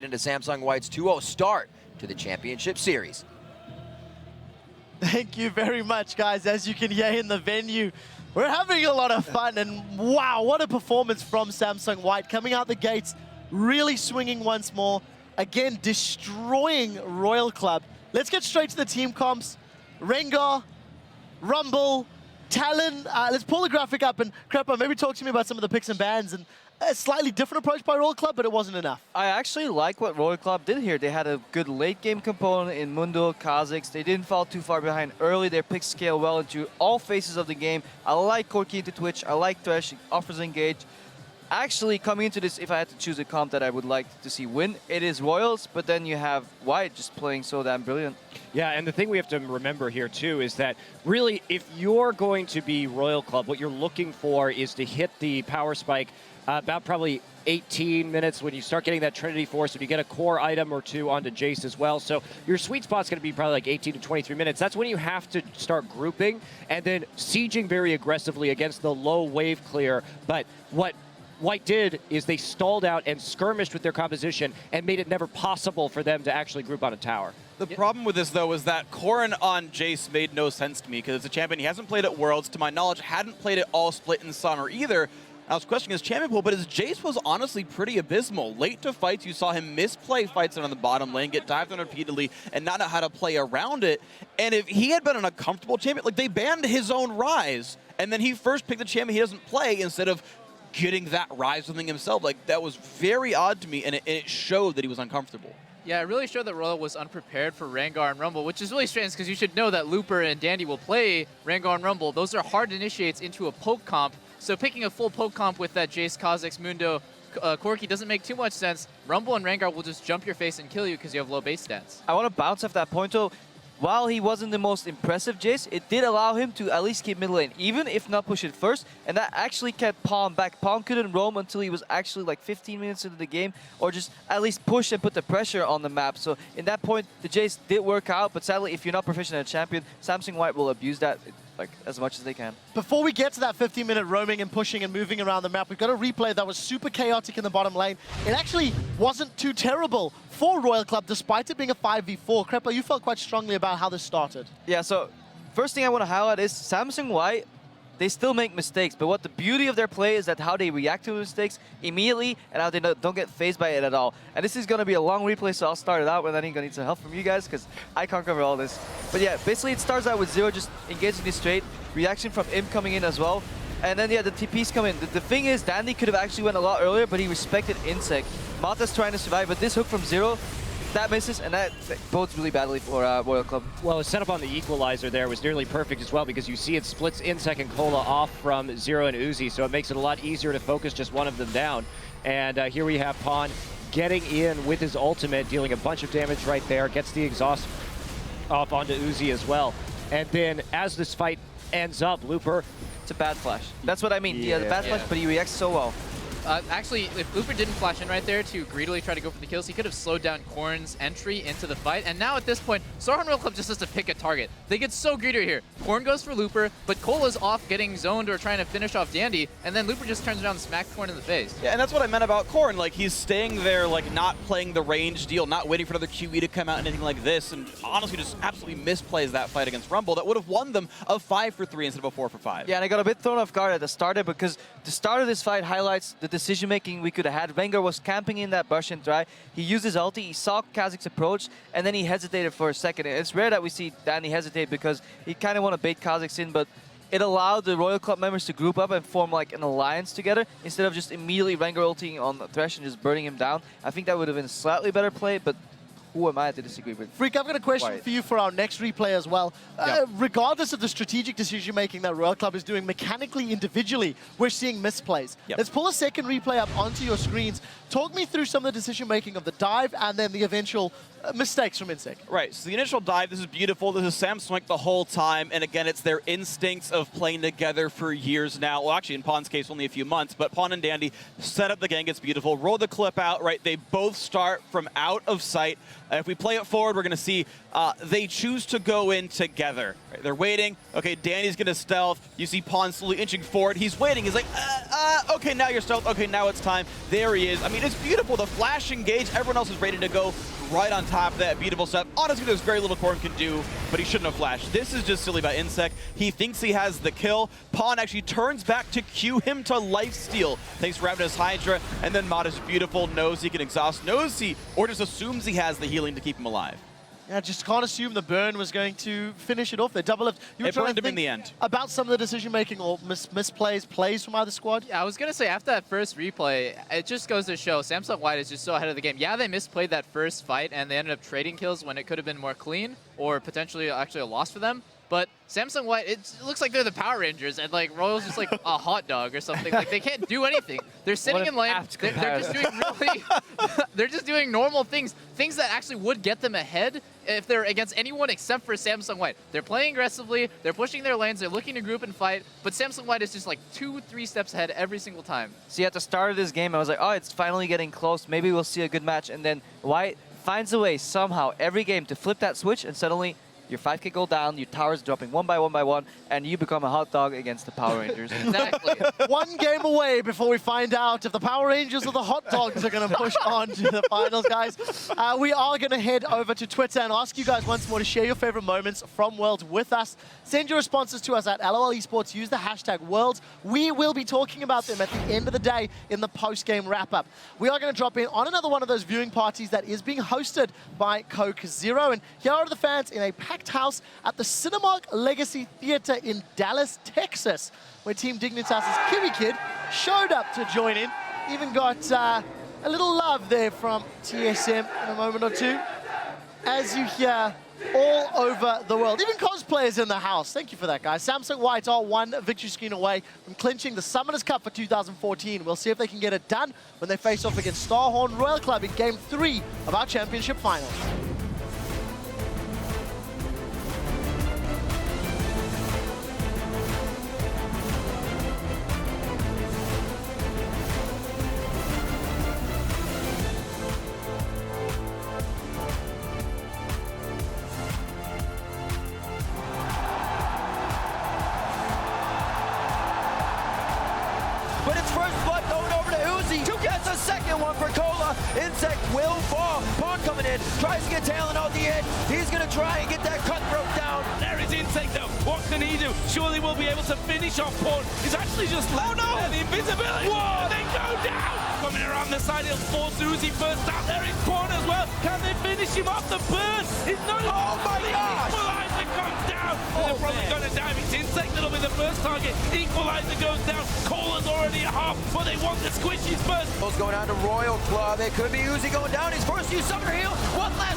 into Samsung White's 2-0 start to the championship series. Thank you very much, guys. As you can hear in the venue, we're having a lot of fun, and wow, what a performance from Samsung White. Coming out the gates, really swinging once more. Again, destroying Royal Club. Let's get straight to the team comps. Rengar, Rumble, Talon. Let's pull the graphic up, and Krepa, maybe talk to me about some of the picks and bans and a slightly different approach by Royal Club, but it wasn't enough. I actually like what Royal Club did here. They had a good late game component in Mundo, Kha'Zix. They didn't fall too far behind early. Their picks scale well into all phases of the game. I like Corki into Twitch. I like Thresh. He offers engage. Actually, coming into this, if I had to choose a comp that I would like to see win, it is Royals, but then you have White just playing so damn brilliant. Yeah, and the thing we have to remember here, too, is that really, if you're going to be Royal Club, what you're looking for is to hit the power spike about probably 18 minutes when you start getting that Trinity Force, when you get a core item or two onto Jace as well. So your sweet spot's going to be probably like 18 to 23 minutes. That's when you have to start grouping and then sieging very aggressively against the low wave clear. But what White did is they stalled out and skirmished with their composition and made it never possible for them to actually group on a tower. The problem with this, though, is that Corrin on Jace made no sense to me because it's a champion he hasn't played at Worlds. To my knowledge, hadn't played it all split in summer either. I was questioning his champion pool, but his Jace was honestly pretty abysmal. Late to fights, you saw him misplay fights on the bottom lane, get dived on repeatedly, and not know how to play around it. And if he had been an uncomfortable champion, like they banned his own Rise, and then he first picked the champion he doesn't play instead of getting that Rise something himself. Like, that was very odd to me, and it showed that he was uncomfortable. Yeah, it really showed that Royal was unprepared for Rengar and Rumble, which is really strange because you should know that Looper and Dandy will play Rengar and Rumble. Those are hard initiates into a poke comp, so picking a full poke comp with that Jace, Kha'Zix, Mundo, Corki doesn't make too much sense. Rumble and Rengar will just jump your face and kill you because you have low base stats. I want to bounce off that point, though. While he wasn't the most impressive Jace, it did allow him to at least keep mid lane, even if not push it first, and that actually kept Pawn back. Pawn couldn't roam until he was actually like 15 minutes into the game, or just at least push and put the pressure on the map. So in that point, the Jace did work out, but sadly, if you're not proficient at a champion, Samsung White will abuse that like as much as they can. Before we get to that 15-minute roaming and pushing and moving around the map, we've got a replay that was super chaotic in the bottom lane. It actually wasn't too terrible for Royal Club, despite it being a 5v4. Krepa, you felt quite strongly about how this started. Yeah, so first thing I want to highlight is Samsung White, they still make mistakes, but what the beauty of their play is that how they react to mistakes immediately and how they don't get phased by it at all. And this is going to be a long replay, so I'll start it out, and then I'm going to need some help from you guys because I can't cover all this. But yeah, basically it starts out with Zero just engaging this straight, reaction from Imp coming in as well, and then yeah, the TPs come in. The thing is, Dandy could have actually went a lot earlier, but he respected Insect. Mata's trying to survive, but this hook from Zero, that misses, and that bodes really badly for Royal Club. Well, his setup on the equalizer there was nearly perfect as well because you see it splits Insect and Cola off from Zero and Uzi, so it makes it a lot easier to focus just one of them down. And here we have Pawn getting in with his ultimate, dealing a bunch of damage right there, gets the exhaust off onto Uzi as well. And then as this fight ends up, Looper... It's a bad flash. That's what I mean. Yeah, the bad flash, but he reacts so well. Actually, if Looper didn't flash in right there to greedily try to go for the kills, he could have slowed down Corrin's entry into the fight. And now at this point, Sohan Royal Club just has to pick a target. They get so greedy here. Corrin goes for Looper, but Cola's off getting zoned or trying to finish off Dandy, and then Looper just turns around and smacks Corrin in the face. Yeah, and that's what I meant about Corrin. Like, he's staying there, like, not playing the range deal, not waiting for another QE to come out and anything like this, and honestly just absolutely misplays that fight against Rumble. That would have won them a 5-for-3 instead of a 4-for-5. Yeah, and I got a bit thrown off guard at the start there because the start of this fight highlights the decision-making we could have had. Rengar was camping in that bush and dry. He used his ulti, he saw Kha'Zix approach, and then he hesitated for a second. And it's rare that we see Danny hesitate because he kind of want to bait Kha'Zix in, but it allowed the Royal Club members to group up and form like an alliance together instead of just immediately Rengar ulting on Thresh and just burning him down. I think that would have been a slightly better play, but who am I to disagree with? Freak, I've got a question for you for our next replay as well. Regardless of the strategic decision-making that Royal Club is doing mechanically, individually, we're seeing misplays. Let's pull a second replay up onto your screens. Talk me through some of the decision-making of the dive and then the eventual mistakes from Insect. Right, so the initial dive, this is beautiful. This is Samsung the whole time, and again, it's their instincts of playing together for years now. Well, actually, in Pawn's case, only a few months, but Pawn and Dandy set up the gang. It's beautiful. Roll the clip out, right? They both start from out of sight. If we play it forward, we're going to see they choose to go in together. Right? They're waiting. Okay, Danny's going to stealth. You see Pawn slowly inching forward. He's waiting. He's like, Okay, now you're stealth. Okay, now it's time. There he is. I mean, it's beautiful. The flash engage. Everyone else is ready to go right on top of that beautiful stuff. Honestly, there's very little Corrin can do, but he shouldn't have flashed. This is just silly by Insect. He thinks he has the kill. Pawn actually turns back to cue him to lifesteal. Thanks for grabbing his Hydra, and then Mod is beautiful. Knows he can exhaust, knows he, or just assumes he has the healing to keep him alive. Yeah, just can't assume the burn was going to finish it off there. Double lift. You were It trying burned to him in think the end. about some of the decision-making or misplays, plays from either squad? Yeah, I was going to say, after that first replay, it just goes to show Samsung White is just so ahead of the game. Yeah, they misplayed that first fight, and they ended up trading kills when it could have been more clean, or potentially actually a loss for them. But Samsung White, it looks like they're the Power Rangers, and like Royal's just like a hot dog or something. Like they can't do anything. They're sitting in lane. They're just doing really, they're just doing normal things that actually would get them ahead if they're against anyone except for Samsung White. They're playing aggressively. They're pushing their lanes. They're looking to group and fight. But Samsung White is just like 2-3 steps ahead every single time. See, at the start of this game, I was like, oh, it's finally getting close. Maybe we'll see a good match. And then White finds a way somehow every game to flip that switch, and suddenly your 5k go down, your towers dropping one by one, and you become a hot dog against the Power Rangers. Exactly. One game away before we find out if the Power Rangers or the hot dogs are going to push on to the finals, guys. We are going to head over to Twitter and ask you guys once more to share your favorite moments from Worlds with us. Send your responses to us at LOL Esports. Use the hashtag Worlds. We will be talking about them at the end of the day in the post-game wrap-up. We are going to drop in on another one of those viewing parties that is being hosted by Coke Zero. And here are the fans in a packed house at the Cinemark Legacy Theater in Dallas, Texas, where Team Dignitas' Kiwi Kid showed up to join in. Even got a little love there from TSM in a moment or two. As you hear all over the world, even cosplayers in the house. Thank you for that, guys. Samsung White are one victory screen away from clinching the Summoners Cup for 2014. We'll see if they can get it done when they face off against Starhorn Royal Club in Game 3 of our championship finals. But it's first blood going over to Uzi. Gets a second one for Cola. Insect will fall. Pawn coming in. Tries to get Talon out the end. He's going to try and get that cutthroat down. There is Insect though. What can he do? Surely we'll be able to finish off Pawn. He's actually just left the invisibility. Whoa, they go down. Coming around the side, he'll force Uzi first down. There is Pawn as well. Can they finish him off? The burn is not. Oh my gosh. Equalizer comes down. They're probably going to damage Insect. That'll be the first target. Equalizer goes down. Cola's already at half, but they want the squishies first. Going on to Royal Club. It could be Uzi going down. He's forced to use Summoner Heal. One last